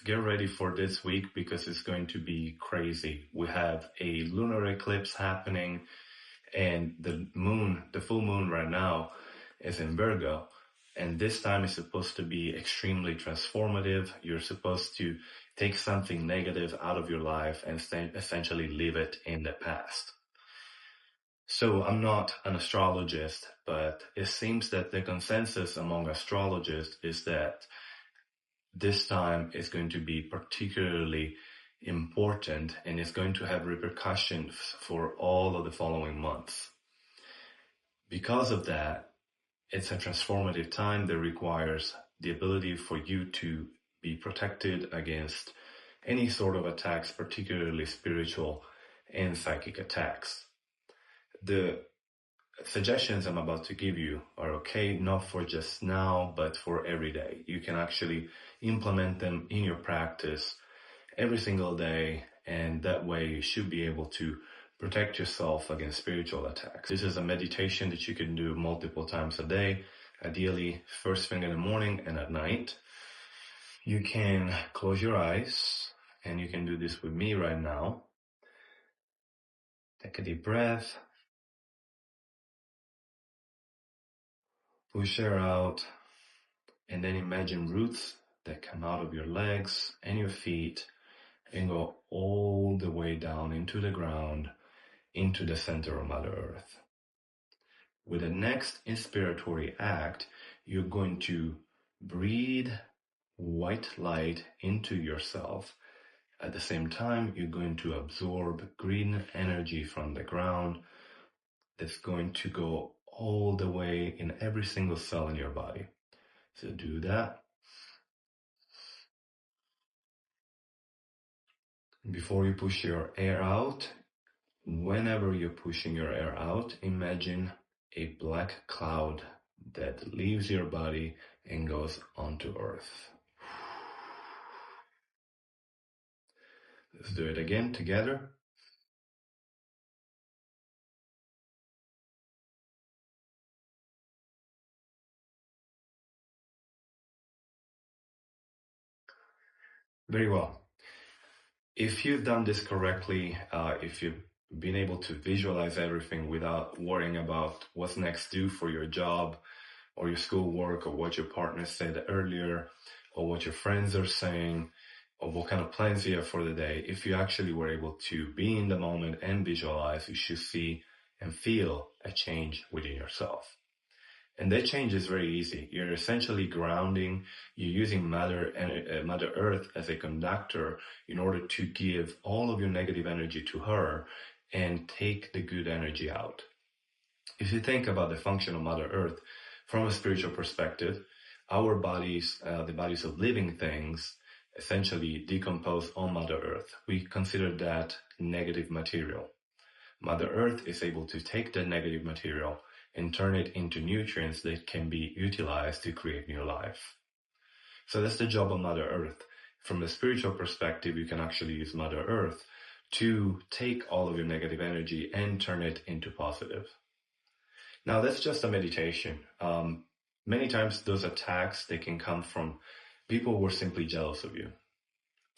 get ready for this week because it's going to be crazy. We have a lunar eclipse happening, and the full moon right now is in Virgo. And this time is supposed to be extremely transformative. You're supposed to take something negative out of your life and essentially leave it in the past. So I'm not an astrologist, but it seems that the consensus among astrologists is that this time is going to be particularly important and is going to have repercussions for all of the following months. Because of that, it's a transformative time that requires the ability for you to be protected against any sort of attacks, particularly spiritual and psychic attacks. The suggestions I'm about to give you are okay, not for just now, but for every day. You can actually implement them in your practice every single day, and that way you should be able to protect yourself against spiritual attacks. This is a meditation that you can do multiple times a day, ideally first thing in the morning and at night. You can close your eyes, and you can do this with me right now. Take a deep breath. Push air out, and then imagine roots that come out of your legs and your feet and go all the way down into the ground, into the center of Mother Earth. With the next inspiratory act, you're going to breathe white light into yourself. At the same time, you're going to absorb green energy from the ground that's going to go all the way in every single cell in your body. So do that. Before you push your air out, whenever you're pushing your air out, imagine a black cloud that leaves your body and goes onto Earth. Let's do it again together. Very well. If you've done this correctly, if you've been able to visualize everything without worrying about what's next due for your job or your schoolwork or what your partner said earlier or what your friends are saying or what kind of plans you have for the day, if you actually were able to be in the moment and visualize, you should see and feel a change within yourself. And that change is very easy. You're essentially grounding, you're using Mother Earth as a conductor in order to give all of your negative energy to her and take the good energy out. If you think about the function of Mother Earth from a spiritual perspective, our bodies, the bodies of living things, essentially decompose on Mother Earth. We consider that negative material. Mother Earth is able to take the negative material and turn it into nutrients that can be utilized to create new life. So that's the job of Mother Earth. From a spiritual perspective, you can actually use Mother Earth to take all of your negative energy and turn it into positive. Now, that's just a meditation. Many times those attacks, they can come from people who are simply jealous of you.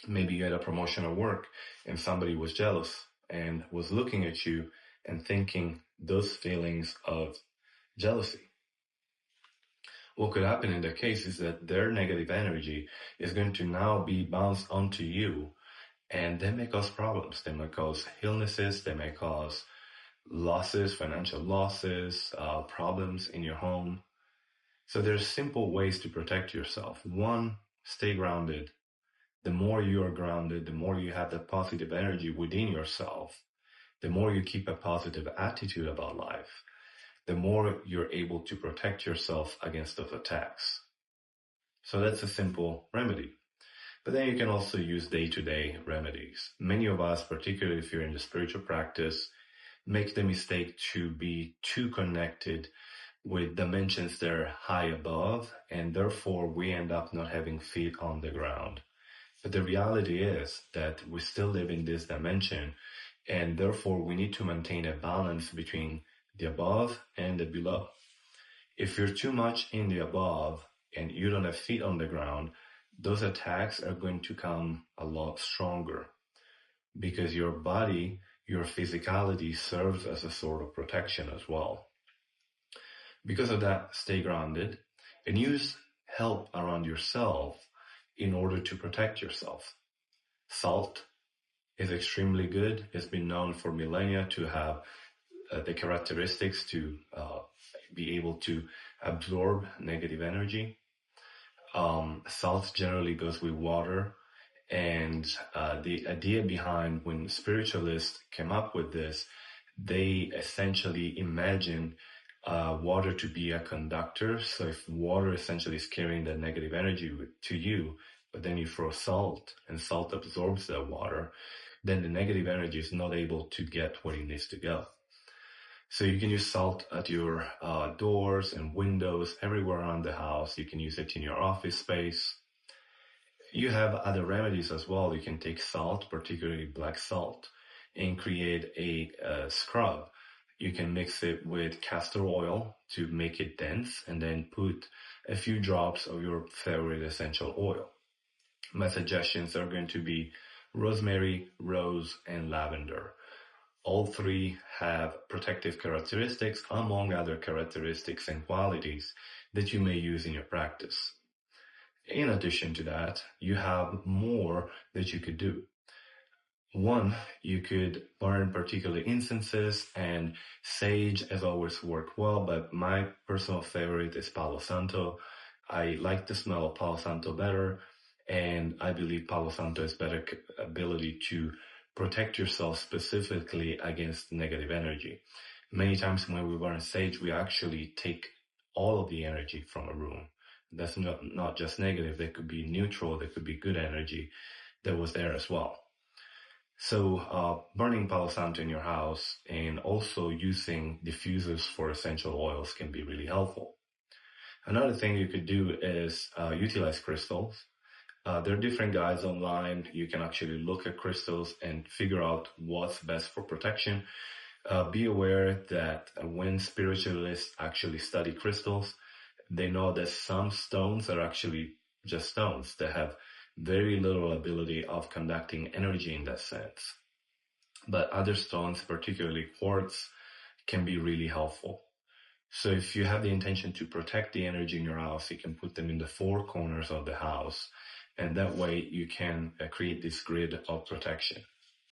Maybe you had a promotion at work and somebody was jealous and was looking at you and thinking those feelings of jealousy. What could happen in that case is that their negative energy is going to now be bounced onto you, and they may cause problems. They may cause illnesses, they may cause losses, financial losses, problems in your home. So there's simple ways to protect yourself. One, stay grounded. The more you are grounded, the more you have that positive energy within yourself, the more you keep a positive attitude about life, the more you're able to protect yourself against those attacks. So that's a simple remedy. But then you can also use day-to-day remedies. Many of us, particularly if you're in the spiritual practice, make the mistake to be too connected with dimensions that are high above, and therefore we end up not having feet on the ground. But the reality is that we still live in this dimension, and therefore we need to maintain a balance between the above and the below. If you're too much in the above and you don't have feet on the ground, those attacks are going to come a lot stronger because your body, your physicality serves as a sort of protection as well. Because of that, stay grounded and use help around yourself in order to protect yourself. Salt is extremely good. It's been known for millennia to have the characteristics to be able to absorb negative energy. Salt generally goes with water. And the idea behind when spiritualists came up with this, they essentially imagine water to be a conductor. So if water essentially is carrying the negative energy to you, but then you throw salt and salt absorbs that water, then the negative energy is not able to get where it needs to go. So you can use salt at your doors and windows, everywhere around the house. You can use it in your office space. You have other remedies as well. You can take salt, particularly black salt, and create a scrub. You can mix it with castor oil to make it dense and then put a few drops of your favorite essential oil. My suggestions are going to be rosemary, rose, and lavender. All three have protective characteristics, among other characteristics and qualities that you may use in your practice. In addition to that, you have more that you could do. One, you could burn particular incenses, and sage has always worked well, but my personal favorite is Palo Santo. I like the smell of Palo Santo better, and I believe Palo Santo has better ability to protect yourself specifically against negative energy. Many times when we burn sage, we actually take all of the energy from a room. That's not just negative. There could be neutral. There could be good energy that was there as well. So burning Palo Santo in your house and also using diffusers for essential oils can be really helpful. Another thing you could do is utilize crystals. There are different guides online. You can actually look at crystals and figure out what's best for protection. Be aware that when spiritualists actually study crystals, they know that some stones are actually just stones that have very little ability of conducting energy in that sense. But other stones, particularly quartz, can be really helpful. So if you have the intention to protect the energy in your house, you can put them in the four corners of the house. And that way you can create this grid of protection.